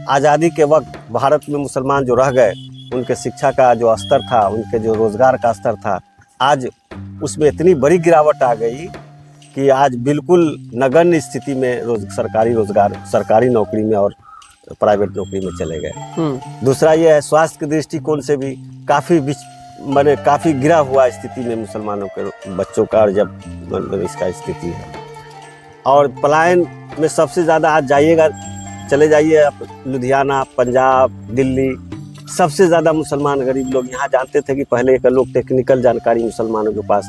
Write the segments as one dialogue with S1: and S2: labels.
S1: आज़ादी के वक्त भारत में मुसलमान जो रह गए, उनके शिक्षा का जो स्तर था, उनके जो रोज़गार का स्तर था, आज उसमें इतनी बड़ी गिरावट आ गई कि आज बिल्कुल नगण्य स्थिति में सरकारी रोज़गार, सरकारी नौकरी में और प्राइवेट नौकरी में चले गए। दूसरा ये है, स्वास्थ्य के दृष्टिकोण से भी काफ़ी गिरा हुआ स्थिति में मुसलमानों के बच्चों का और जब इसका स्थिति है। और पलायन में सबसे ज़्यादा आज चले जाइए आप लुधियाना, पंजाब, दिल्ली, सबसे ज़्यादा मुसलमान गरीब लोग यहाँ जानते थे कि पहले के लोग टेक्निकल जानकारी मुसलमानों के पास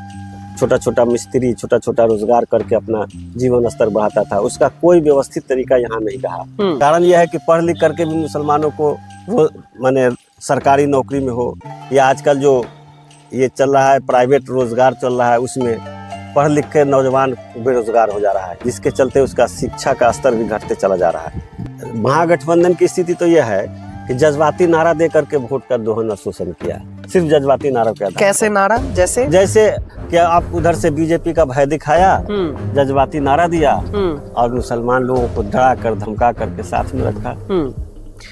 S1: छोटा छोटा मिस्त्री, छोटा छोटा रोजगार करके अपना जीवन स्तर बढ़ाता था, उसका कोई व्यवस्थित तरीका यहाँ नहीं रहा। कारण यह है कि पढ़ लिख करके भी मुसलमानों को माने सरकारी नौकरी में हो या आजकल जो ये चल रहा है प्राइवेट रोजगार चल रहा है, उसमें पढ़ लिख के नौजवान बेरोजगार हो जा रहा है, जिसके चलते उसका शिक्षा का स्तर भी घटते चला जा रहा है। महागठबंधन की स्थिति तो यह है कि जज्बाती नारा दे करके वोट का दोहन और शोषण किया, सिर्फ जज्बाती नारा के आधार।
S2: कैसे नारा? जैसे
S1: कि आप उधर से बीजेपी का भय दिखाया, जज्बाती नारा दिया और मुसलमान लोगों को डरा कर धमका करके साथ में रखा।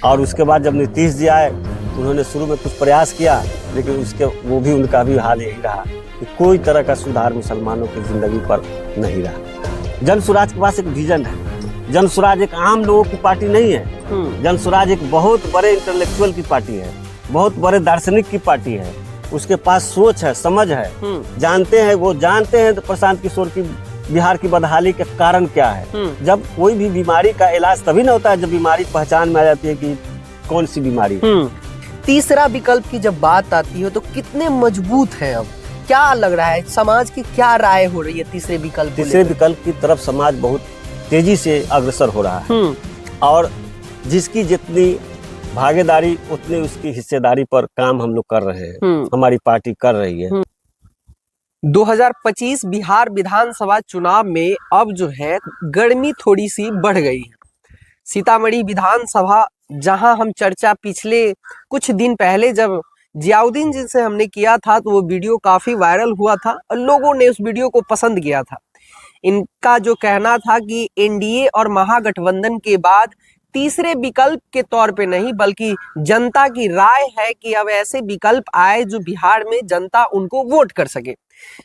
S1: और उसके बाद जब नीतीश जी आए, उन्होंने शुरू में कुछ प्रयास किया, लेकिन उनका भी हाल यही रहा कि कोई तरह का सुधार मुसलमानों की जिंदगी पर नहीं रहा। जन स्वराज के पास एक विजन है। जन स्वराज एक आम लोगों की पार्टी नहीं है। जन स्वराज एक बहुत बड़े इंटेलेक्चुअल की पार्टी है, बहुत बड़े दार्शनिक की पार्टी है। उसके पास सोच है, समझ है, जानते हैं प्रशांत किशोर की बिहार की बदहाली के कारण क्या है। जब कोई भी बीमारी का इलाज तभी ना होता है जब बीमारी पहचान में आ जाती है कि कौन सी बीमारी।
S2: तीसरा विकल्प की जब बात आती है तो कितने मजबूत है, अब क्या लग रहा है, समाज की क्या राय हो रही है तीसरे विकल्प
S1: की तरफ समाज बहुत तेजी से अग्रसर हो रहा है। और जिसकी जितनी भागीदारी उतनी उसकी हिस्सेदारी पर काम हम लोग कर रहे हैं, हमारी पार्टी कर रही है।
S2: 2025 बिहार विधानसभा चुनाव में अब जो है गर्मी थोड़ी सी बढ़ गई है। सीतामढ़ी विधानसभा, जहां हम चर्चा पिछले कुछ दिन पहले जब जियाउद्दीन जी से हमने किया था तो वो वीडियो काफी वायरल हुआ था और लोगों ने उस वीडियो को पसंद किया था। इनका जो कहना था कि एनडीए और महागठबंधन के बाद तीसरे विकल्प के तौर पे नहीं बल्कि जनता की राय है कि अब ऐसे विकल्प आए जो बिहार में जनता उनको वोट कर सके।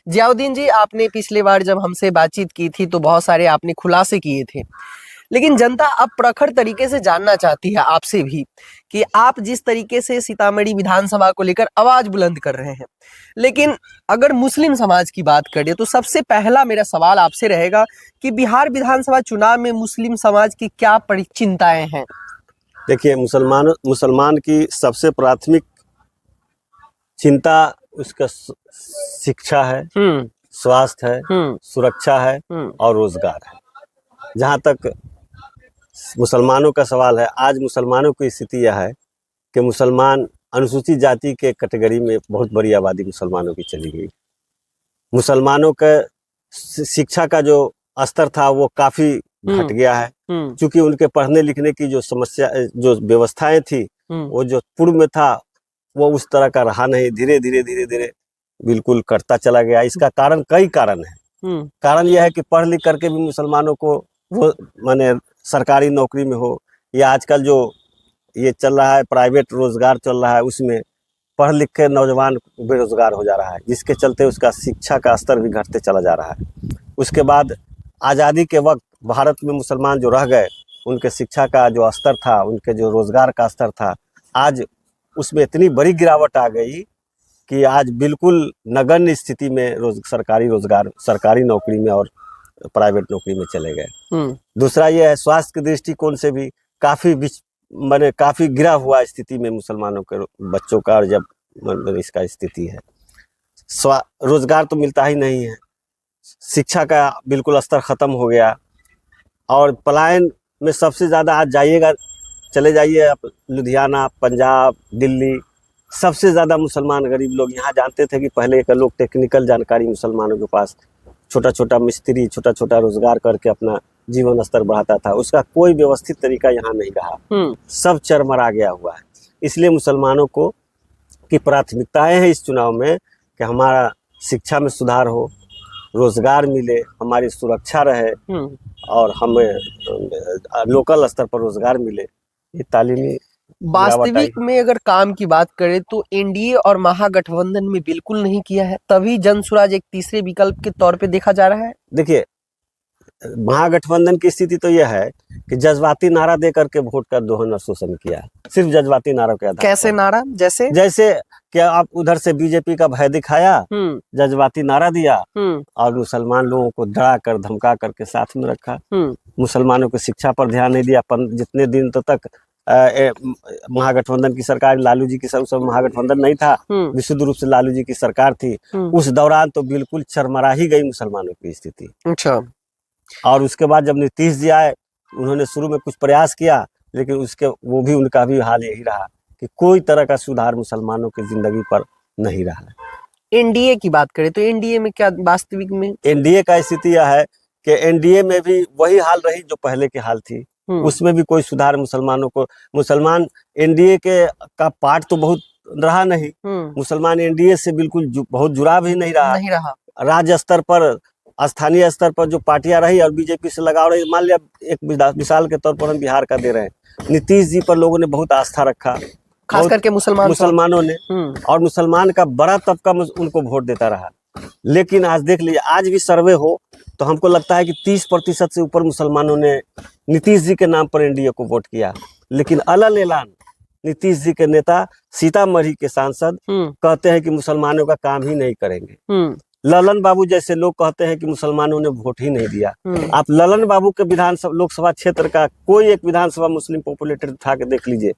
S2: जियाउद्दीन जी, आपने पिछले बार जब हमसे बातचीत की थी तो बहुत सारे आपने खुलासे किए थे, लेकिन जनता अब प्रखर तरीके से जानना चाहती है आपसे भी कि आप जिस तरीके से सीतामढ़ी विधानसभा को लेकर आवाज बुलंद कर रहे हैं, लेकिन अगर मुस्लिम समाज की बात करें तो सबसे पहला मेरा सवाल आपसे रहेगा कि बिहार विधानसभा चुनाव में मुस्लिम समाज की क्या चिंताएं हैं?
S1: देखिए, मुसलमान की सबसे प्राथमिक चिंता उसका शिक्षा है, स्वास्थ्य है, सुरक्षा है और रोजगार है। जहाँ तक मुसलमानों का सवाल है, आज मुसलमानों की स्थिति यह है कि मुसलमान अनुसूचित जाति के कैटेगरी में बहुत बड़ी आबादी मुसलमानों की चली गई। मुसलमानों का शिक्षा का जो स्तर था वो काफी घट गया है, क्योंकि उनके पढ़ने लिखने की जो व्यवस्थाएं थी वो जो पूर्व में था वो उस तरह का रहा नहीं। धीरे धीरे बिल्कुल कटता चला गया। इसका कारण कई कारण है। कारण यह है कि पढ़ लिख करके भी मुसलमानों को वो माने सरकारी नौकरी में हो या आजकल जो ये चल रहा है प्राइवेट रोजगार चल रहा है, उसमें पढ़ लिख के नौजवान बेरोजगार हो जा रहा है, जिसके चलते उसका शिक्षा का स्तर भी घटते चला जा रहा है। उसके बाद आज़ादी के वक्त भारत में मुसलमान जो रह गए, उनके शिक्षा का जो स्तर था, उनके जो रोजगार का स्तर था, आज उसमें इतनी बड़ी गिरावट आ गई कि आज बिल्कुल नगण्य स्थिति में सरकारी नौकरी में और प्राइवेट नौकरी में चले गए। दूसरा ये है, स्वास्थ्य के दृष्टिकोण से भी काफी गिरा हुआ स्थिति में मुसलमानों के बच्चों का और जब इसका स्थिति है। रोजगार तो मिलता ही नहीं है, शिक्षा का बिल्कुल स्तर खत्म हो गया। और पलायन में सबसे ज्यादा आज चले जाइए आप लुधियाना, पंजाब, दिल्ली, सबसे ज्यादा मुसलमान गरीब लोग यहाँ जानते थे कि पहले के लोग टेक्निकल जानकारी मुसलमानों के पास छोटा छोटा मिस्त्री, छोटा छोटा रोजगार करके अपना जीवन स्तर बढ़ाता था, उसका कोई व्यवस्थित तरीका यहाँ नहीं रहा। सब चरमरा गया हुआ है। इसलिए मुसलमानों को की प्राथमिकताएं हैं इस चुनाव में कि हमारा शिक्षा में सुधार हो, रोजगार मिले, हमारी सुरक्षा रहे और हमें लोकल स्तर पर रोजगार मिले। ये तालीमी गिरावट आई।
S2: वास्तविक में अगर काम की बात करें तो एनडीए और महागठबंधन में बिल्कुल नहीं किया है, तभी जनसुराज एक तीसरे विकल्प के तौर पे देखा जा रहा है।
S1: देखिए, महागठबंधन की स्थिति तो यह है कि जज्बाती नारा दे करके वोट का दोहन और शोषण किया, सिर्फ जज्बाती नारों के आधार
S2: कैसे
S1: पर।
S2: नारा? जैसे
S1: क्या आप उधर से बीजेपी का भय दिखाया, जज्बाती नारा दिया और मुसलमान लोगों को डरा कर धमका करके साथ में रखा, मुसलमानों की शिक्षा पर ध्यान नहीं दिया। जितने दिन तो तक महागठबंधन की सरकार, लालू जी की सब महागठबंधन नहीं था, विशुद्ध रूप से लालू जी की सरकार थी, उस दौरान तो बिल्कुल चरमरा ही गई मुसलमानों की स्थिति।
S2: अच्छा।
S1: और उसके बाद जब नीतीश जी आए, उन्होंने शुरू में कुछ प्रयास किया, लेकिन वो भी उनका भी हाल यही रहा कि कोई तरह का सुधार मुसलमानों की जिंदगी पर नहीं रहा।
S2: एनडीए की बात करें तो एनडीए में क्या वास्तविक में?
S1: एनडीए का स्थिति यह है कि एनडीए में भी वही हाल रही जो पहले की हाल थी, उसमें भी कोई सुधार मुसलमान एनडीए के का पार्ट तो बहुत रहा नहीं, मुसलमान एनडीए से बिल्कुल बहुत जुड़ाव ही नहीं रहा। राज्य स्तर पर, स्थानीय स्तर पर जो पार्टियां रही और बीजेपी से लगाव रही, मान लिया एक मिसाल के तौर पर हम बिहार का दे रहे हैं, नीतीश जी पर लोगों ने बहुत आस्था रखा,
S2: खास करके
S1: मुसलमानों ने, और मुसलमान का बड़ा तबका उनको वोट देता रहा। लेकिन आज देख लीजिए, आज भी सर्वे हो तो हमको लगता है कि 30% से ऊपर मुसलमानों ने नीतीश जी के नाम पर एनडीए को वोट किया। लेकिन अलग ऐलान नीतीश जी के नेता, सीतामढ़ी के सांसद कहते हैं कि मुसलमानों का काम ही नहीं करेंगे। ललन बाबू जैसे लोग कहते हैं कि मुसलमानों ने वोट ही नहीं दिया। आप ललन बाबू के विधानसभा लोकसभा क्षेत्र का कोई एक विधानसभा मुस्लिम पॉपुलेटेड उठा के देख लीजिए,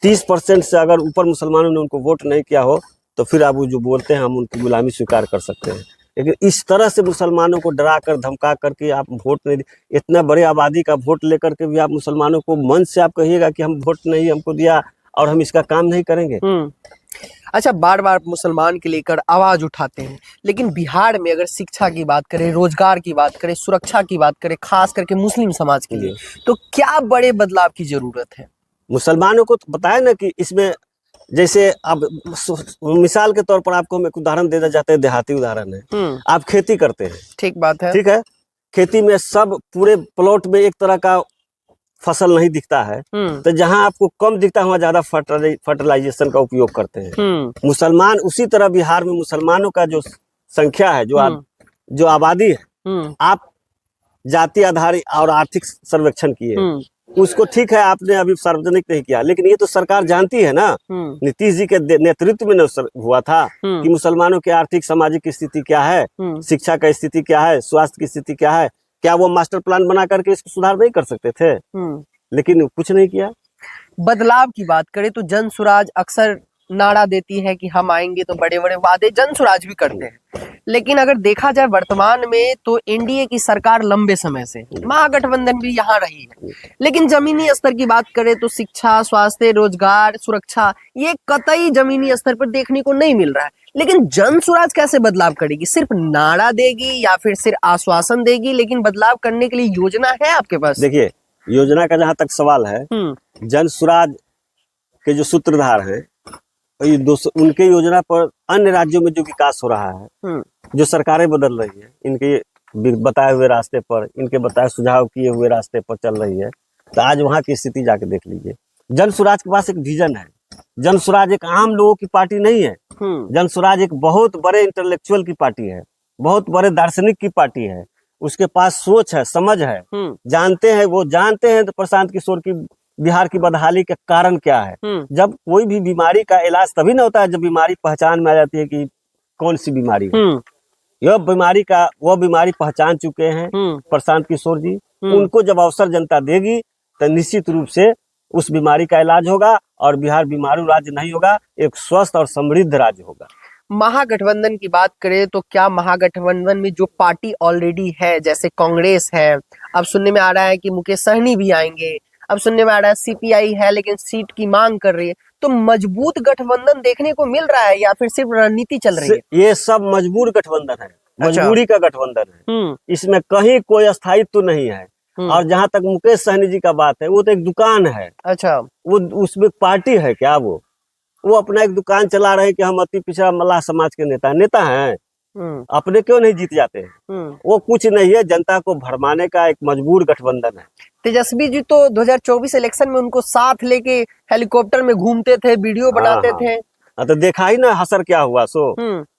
S1: 30% से अगर ऊपर मुसलमानों ने उनको वोट नहीं किया हो तो फिर आप वो जो बोलते हैं हम उनकी गुलामी स्वीकार कर सकते हैं। लेकिन इस तरह से मुसलमानों को डरा कर धमका करके आप वोट नहीं, इतना बड़े आबादी का वोट लेकर के भी आप मुसलमानों को मन से आप कहिएगा कि हम वोट नहीं हमको दिया और हम इसका काम नहीं करेंगे।
S2: अच्छा, बार बार मुसलमान के लेकर आवाज उठाते हैं, लेकिन बिहार में अगर शिक्षा की बात करें, रोजगार की बात करें, सुरक्षा की बात करें, खास करके मुस्लिम समाज के लिए, तो क्या बड़े बदलाव की जरूरत है?
S1: मुसलमानों को तो बताया ना कि इसमें, जैसे अब मिसाल के तौर पर आपको हम एक उदाहरण देना चाहते हैं, देहाती उदाहरण है। आप खेती करते हैं,
S2: ठीक बात है,
S1: ठीक है, खेती में सब पूरे प्लॉट में एक तरह का फसल नहीं दिखता है, तो जहां आपको कम दिखता है वहां ज्यादा फर्टिलाइजेशन का उपयोग करते हैं। मुसलमान उसी तरह बिहार में मुसलमानों का जो संख्या है, जो आबादी है, आप जाति आधारित और आर्थिक सर्वेक्षण किए, उसको ठीक है आपने अभी सार्वजनिक नहीं किया, लेकिन ये तो सरकार जानती है ना, नीतीश जी के नेतृत्व में हुआ था कि मुसलमानों की आर्थिक सामाजिक स्थिति क्या है, शिक्षा का स्थिति क्या है, स्वास्थ्य की स्थिति क्या है। क्या वो मास्टर प्लान बना करके इसको सुधार नहीं कर सकते थे? लेकिन कुछ नहीं किया।
S2: बदलाव की बात करें तो जनसुराज अक्सर नारा देती है कि हम आएंगे, तो बड़े बड़े वादे जनसुराज भी करते हैं, लेकिन अगर देखा जाए वर्तमान में तो एनडीए की सरकार लंबे समय से, महागठबंधन भी यहाँ रही है, लेकिन जमीनी स्तर की बात करें तो शिक्षा, स्वास्थ्य, रोजगार, सुरक्षा, ये कतई जमीनी स्तर पर देखने को नहीं मिल रहा है। लेकिन जनसुराज कैसे बदलाव करेगी? सिर्फ नारा देगी या फिर सिर्फ आश्वासन देगी, लेकिन बदलाव करने के लिए योजना है आपके पास?
S1: देखिए, योजना का जहां तक सवाल है, जनसुराज के जो सूत्रधार हैं, उनके योजना पर अन्य राज्यों में जो विकास हो रहा है, जो सरकारें बदल रही है, इनके बताए हुए रास्ते पर, इनके बताए सुझाव किए हुए रास्ते पर चल रही है, तो आज वहां की स्थिति जाके देख लीजिए। जनसुराज के पास एक विजन है। जनसुराज एक आम लोगों की पार्टी नहीं है, जनसुराज एक बहुत बड़े इंटेलेक्चुअल की पार्टी है, बहुत बड़े दार्शनिक की पार्टी है। उसके पास सोच है, समझ है, जानते हैं तो प्रशांत किशोर की बिहार की बदहाली का कारण क्या है। जब कोई भी बीमारी का इलाज तभी ना होता है जब बीमारी पहचान में आ जाती है कि कौन सी बीमारी है। वो बीमारी पहचान चुके हैं प्रशांत किशोर जी। उनको जब अवसर जनता देगी तो निश्चित रूप से उस बीमारी का इलाज होगा और बिहार बीमारू राज्य नहीं होगा, एक स्वस्थ और समृद्ध राज्य होगा।
S2: महागठबंधन की बात करें तो क्या महागठबंधन में जो पार्टी ऑलरेडी है, जैसे कांग्रेस है, अब सुनने में आ रहा है कि मुकेश सहनी भी आएंगे, अब सुनने में आ रहा है सीपीआई है लेकिन सीट की मांग कर रही है, तो मजबूत गठबंधन देखने को मिल रहा है या फिर सिर्फ रणनीति चल रही है?
S1: ये सब मजबूर गठबंधन है, मजबूरी का गठबंधन है, इसमें कहीं कोई स्थायित्व नहीं है। और जहां तक मुकेश सहनी जी का बात है, वो तो एक दुकान है।
S2: अच्छा, वो
S1: उसमें पार्टी है क्या? वो अपना एक दुकान चला रहे कि हम अति पिछड़ा मल्लाह समाज के नेता हैं, अपने क्यों नहीं जीत जाते हैं? वो कुछ नहीं है, जनता को भरमाने का एक मजबूर गठबंधन है।
S2: तेजस्वी जी तो 2024 इलेक्शन में उनको साथ लेके हेलीकॉप्टर में घूमते थे, वीडियो बनाते थे।
S1: तो देखा ही ना असर क्या हुआ। सो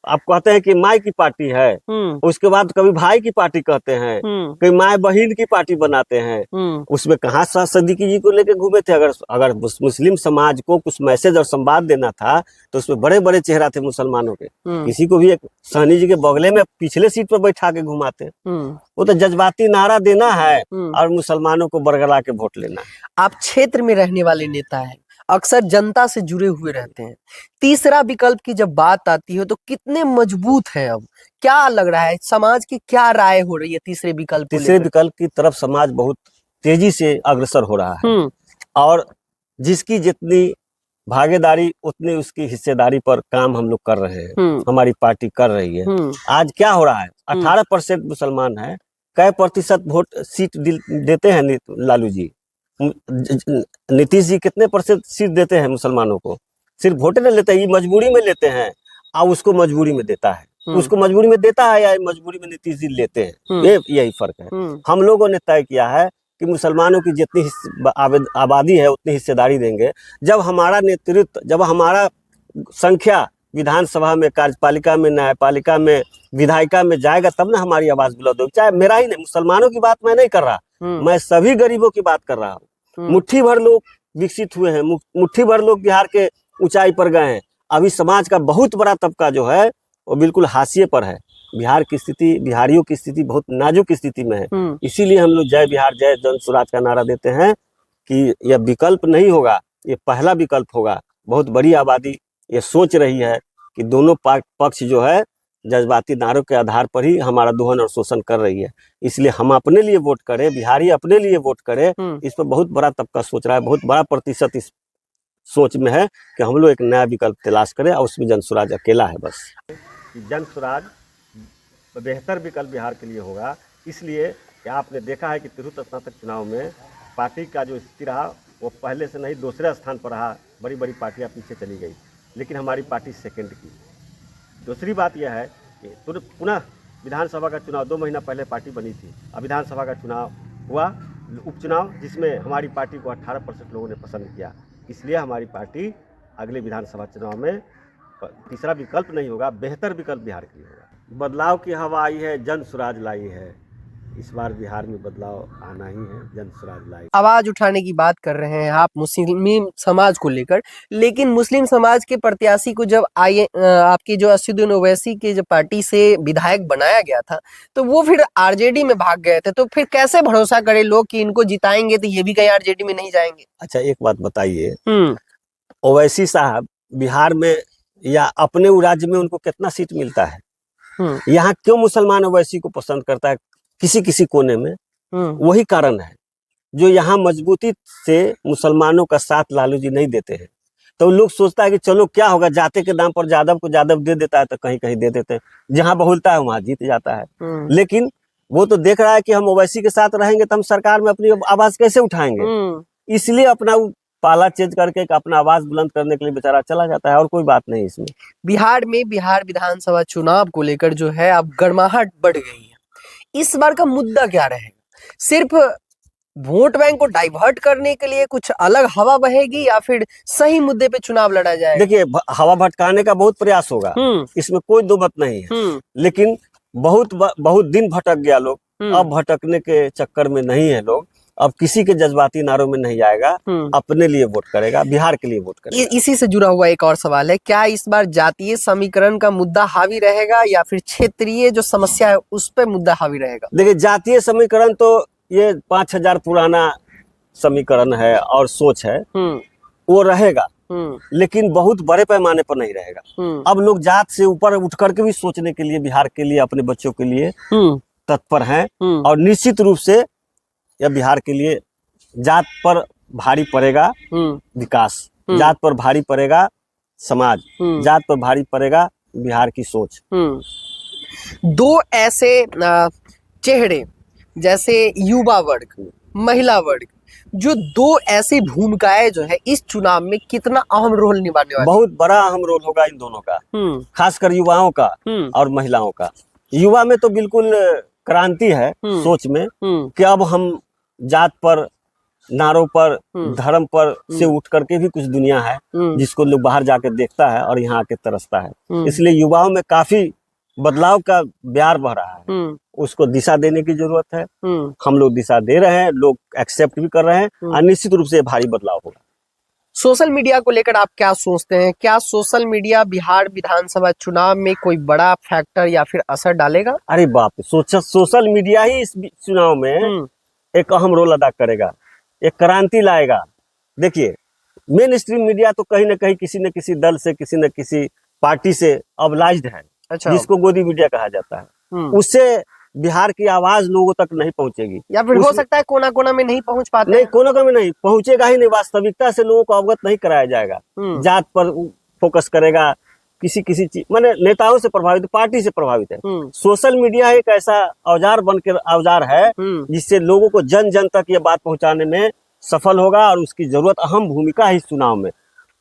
S1: आप कहते हैं कि माई की पार्टी है, उसके बाद कभी भाई की पार्टी कहते हैं, कभी माई बहन की पार्टी बनाते हैं। उसमें कहाँ शाह सिद्दीकी जी को लेकर घूमे थे? अगर मुस्लिम समाज को कुछ मैसेज और संवाद देना था तो उसमें बड़े बड़े चेहरा थे मुसलमानों के। किसी को भी एक सहनी जी के बगले में पिछले सीट पर बैठा के घुमाते। वो तो जज्बाती नारा देना है और मुसलमानों को बरगला के वोट लेना है।
S2: आप क्षेत्र में रहने वाले नेता हैं, अक्सर जनता से जुड़े हुए रहते हैं। तीसरा विकल्प की जब बात आती है तो कितने मजबूत है? अब क्या लग रहा है, समाज की क्या राय हो रही है तीसरे विकल्प को लेकर?
S1: तीसरे विकल्प की तरफ समाज बहुत तेजी से अग्रसर हो रहा है और जिसकी जितनी भागीदारी उतनी उसकी हिस्सेदारी पर काम हम लोग कर रहे हैं, हमारी पार्टी कर रही है। आज क्या हो रहा है, 18% मुसलमान है। कै प्रतिशत वोट सीट देते हैं लालू जी? नीतीश जी कितने % सीट देते हैं मुसलमानों को? सिर्फ वोट नहीं लेते, ये मजबूरी में लेते हैं और उसको मजबूरी में देता है, उसको मजबूरी में देता है या मजबूरी में नीतीश जी लेते हैं। यही फर्क है। हम लोगों ने तय किया है कि मुसलमानों की जितनी आबादी है उतनी हिस्सेदारी देंगे। जब हमारा नेतृत्व, जब हमारा संख्या विधानसभा में, कार्यपालिका में, न्यायपालिका में, विधायिका में जाएगा तब ना हमारी आवाज बुलंद होगी। चाहे मेरा ही नहीं, मुसलमानों की बात मैं नहीं कर रहा, मैं सभी गरीबों की बात कर रहा हूँ। मुट्ठी भर लोग विकसित हुए हैं, मुट्ठी भर लोग बिहार के ऊंचाई पर गए हैं। अभी समाज का बहुत बड़ा तबका जो है वो बिल्कुल हाशिए पर है। बिहार की स्थिति, बिहारियों की स्थिति बहुत नाजुक स्थिति में है। इसीलिए हम लोग जय बिहार जय जन स्वराज का नारा देते हैं कि यह विकल्प नहीं होगा, ये पहला विकल्प होगा। बहुत बड़ी आबादी ये सोच रही है कि दोनों पक्ष जो है जज्बाती नारों के आधार पर ही हमारा दोहन और शोषण कर रही है। इसलिए हम अपने लिए वोट करें, बिहारी अपने लिए वोट करें। इस पर बहुत बड़ा तबका सोच रहा है, बहुत बड़ा प्रतिशत इस सोच में है कि हम लोग एक नया विकल्प तलाश करें और उसमें जन स्वराज अकेला है। बस जन स्वराज बेहतर विकल्प बिहार के लिए होगा। इसलिए कि आपने देखा है कि तिरहुत स्नातक चुनाव में पार्टी का जो स्थिति रहा वो पहले से नहीं दूसरे स्थान पर रहा। बड़ी बड़ी पार्टियां पीछे चली गई, लेकिन हमारी पार्टी सेकंड की। दूसरी बात यह है कि पुनः विधानसभा का चुनाव 2 महीना पहले पार्टी बनी थी। अब विधानसभा का चुनाव हुआ, उपचुनाव, जिसमें हमारी पार्टी को 18% लोगों ने पसंद किया। इसलिए हमारी पार्टी अगले विधानसभा चुनाव में तीसरा विकल्प नहीं होगा, बेहतर विकल्प बिहार के लिए होगा। बदलाव की हवा आई है, जन स्वराज लाई है। इस बार बिहार में बदलाव आना ही है, जन स्वराज लाई।
S2: आवाज उठाने की बात कर रहे हैं आप मुस्लिम समाज को लेकर, लेकिन मुस्लिम समाज के प्रत्याशी को जब आपकी जो असदुद्दीन ओवैसी की जो पार्टी से विधायक बनाया गया था तो वो फिर आरजेडी में भाग गए थे। तो फिर कैसे भरोसा करे लोग कि इनको जिताएंगे तो ये भी कहीं आरजेडी में नहीं जाएंगे?
S1: अच्छा, एक बात बताइए, ओवैसी साहब बिहार में या अपने राज्य में उनको कितना सीट मिलता है? यहाँ क्यों मुसलमान ओवैसी को पसंद करता है किसी किसी कोने में? वही कारण है जो यहाँ मजबूती से मुसलमानों का साथ लालू जी नहीं देते हैं। तो लोग सोचता है कि चलो क्या होगा, जाते के नाम पर जादव को जादव दे देता है तो कहीं कहीं दे देते हैं, जहाँ बहुलता है वहां जीत जाता है। लेकिन वो तो देख रहा है कि हम ओवैसी के साथ रहेंगे तो हम सरकार में अपनी आवाज कैसे उठाएंगे, इसलिए अपना पाला चेंज करके अपना आवाज बुलंद करने के लिए बेचारा चला जाता है, और कोई बात नहीं इसमें।
S2: बिहार में बिहार विधानसभा चुनाव को लेकर जो है अब गर्माहट बढ़ गई है। इस बार का मुद्दा क्या रहेगा? सिर्फ वोट बैंक को डाइवर्ट करने के लिए कुछ अलग हवा बहेगी या फिर सही मुद्दे पे चुनाव लड़ा जाएगा?
S1: देखिए, हवा भटकाने का बहुत प्रयास होगा, इसमें कोई दो मत नहीं है। लेकिन बहुत दिन भटक गया लोग, अब भटकने के चक्कर में नहीं है लोग। अब किसी के जज्बाती नारों में नहीं जाएगा, अपने लिए वोट करेगा, बिहार के लिए वोट करेगा।
S2: इसी से जुड़ा हुआ एक और सवाल है, क्या इस बार जातीय समीकरण का मुद्दा हावी रहेगा या फिर क्षेत्रीय जो समस्या है उस पर मुद्दा हावी रहेगा?
S1: देखिए, जातीय समीकरण तो ये 5000 पुराना समीकरण है और सोच है, वो रहेगा, लेकिन बहुत बड़े पैमाने पर नहीं रहेगा। अब लोग जात से ऊपर उठ करके भी सोचने के लिए, बिहार के लिए, अपने बच्चों के लिए तत्पर हैं। और निश्चित रूप से यह बिहार के लिए जात पर भारी पड़ेगा विकास, जात पर भारी पड़ेगा समाज, जात पर भारी पड़ेगा बिहार की सोच।
S2: दो ऐसे चेहरे जैसे युवा वर्ग, महिला वर्ग, जो दो ऐसी भूमिकाएं जो है इस चुनाव में कितना अहम रोल निभाने वाली?
S1: बहुत बड़ा अहम रोल होगा इन दोनों का, खासकर युवाओं का और महिलाओं का। युवा में तो बिल्कुल क्रांति है सोच में कि अब हम जात पर, नारों पर, धर्म पर से उठ करके भी कुछ दुनिया है जिसको लोग बाहर जाके देखता है और यहाँ आके तरसता है। इसलिए युवाओं में काफी बदलाव का ब्यार बह रहा है, उसको दिशा देने की जरूरत है। हम लोग दिशा दे रहे हैं, लोग एक्सेप्ट भी कर रहे हैं और निश्चित रूप से भारी बदलाव होगा।
S2: सोशल मीडिया को लेकर आप क्या सोचते हैं? क्या सोशल मीडिया बिहार विधानसभा चुनाव में कोई बड़ा फैक्टर या फिर असर डालेगा?
S1: अरे बाप रे, सोशल मीडिया ही इस चुनाव में एक अहम रोल अदा करेगा, एक क्रांति लाएगा। देखिए, मेन स्ट्रीम मीडिया तो कहीं ना कहीं किसी न किसी दल से, किसी न किसी पार्टी से ऑब्लाइज्ड है। अच्छा। जिसको गोदी मीडिया कहा जाता है। उससे बिहार की आवाज लोगों तक नहीं पहुंचेगी,
S2: या फिर हो सकता है कोना कोना में नहीं पहुंच पाते।
S1: नहीं, कोना कोना में नहीं पहुंचेगा ही नहीं, वास्तविकता से लोगों को अवगत नहीं कराया जाएगा। जात पर फोकस करेगा, किसी किसी चीज, माने नेताओं से प्रभावित, पार्टी से प्रभावित है। सोशल मीडिया एक ऐसा औजार है जिससे लोगों को जन जन तक ये बात पहुंचाने में सफल होगा और उसकी जरूरत, अहम भूमिका है इस चुनाव में।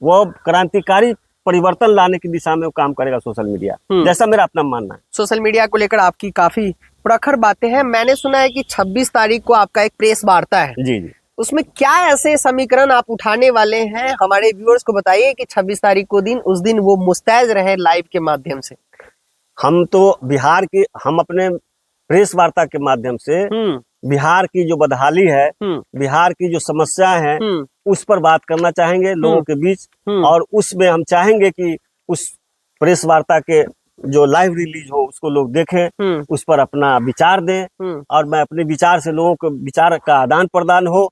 S1: वो क्रांतिकारी परिवर्तन लाने की दिशा में वो काम करेगा सोशल मीडिया, जैसा मेरा अपना मानना है।
S2: सोशल मीडिया को लेकर आपकी काफी प्रखर बातें हैं। मैंने सुना है कि 26 तारीख को आपका एक प्रेस वार्ता है।
S1: जी जी।
S2: उसमें क्या ऐसे समीकरण आप उठाने वाले हैं? हमारे व्यूअर्स को बताइए कि 26 तारीख को उस दिन वो मुस्तैद रहे लाइव के माध्यम से।
S1: हम तो बिहार की, हम अपने प्रेस वार्ता के माध्यम से बिहार की जो बदहाली है, बिहार की जो समस्या है, उस पर बात करना चाहेंगे लोगों के बीच। और उसमें हम चाहेंगे कि उस प्रेस वार्ता के जो लाइव रिलीज हो उसको लोग देखें, उस पर अपना विचार दें और मैं अपने विचार से लोगों को विचार का आदान प्रदान हो।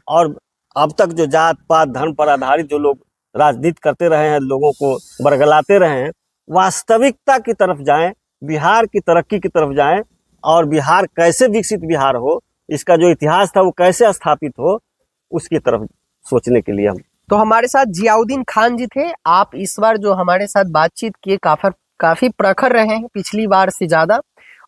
S1: और अब तक जो जात पात धर्म पर आधारित जो लोग राजनीति करते रहे हैं, लोगों को बरगलाते रहे हैं, वास्तविकता की तरफ जाएं, बिहार की तरक्की की तरफ जाएं और बिहार कैसे विकसित बिहार हो, इसका जो इतिहास था वो कैसे स्थापित हो, उसकी तरफ सोचने के लिए हम।
S2: तो हमारे साथ जियाउद्दीन खान जी थे। आप इस बार जो हमारे साथ बातचीत किए काफी प्रखर रहे हैं पिछली बार से ज्यादा।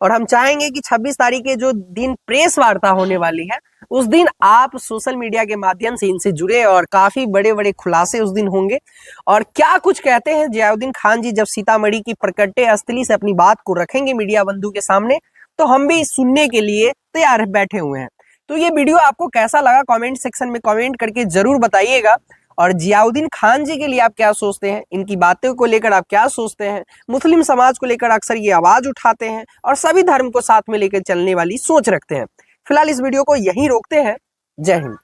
S2: और हम चाहेंगे कि 26 तारीख के जो दिन प्रेस वार्ता होने वाली है, उस दिन आप सोशल मीडिया के माध्यम से इनसे जुड़े और काफी बड़े बड़े खुलासे उस दिन होंगे। और क्या कुछ कहते हैं जियाउद्दीन खान जी जब सीतामढ़ी की प्रकटे अस्थली से अपनी बात को रखेंगे मीडिया बंधु के सामने, तो हम भी सुनने के लिए तैयार बैठे हुए हैं। तो ये वीडियो आपको कैसा लगा कमेंट सेक्शन में कमेंट करके जरूर बताइएगा। और जियाउद्दीन खान जी के लिए आप क्या सोचते हैं, इनकी बातों को लेकर आप क्या सोचते हैं? मुस्लिम समाज को लेकर अक्सर ये आवाज उठाते हैं और सभी धर्म को साथ में लेकर चलने वाली सोच रखते हैं। फिलहाल इस वीडियो को यहीं रोकते हैं। जय हिंद।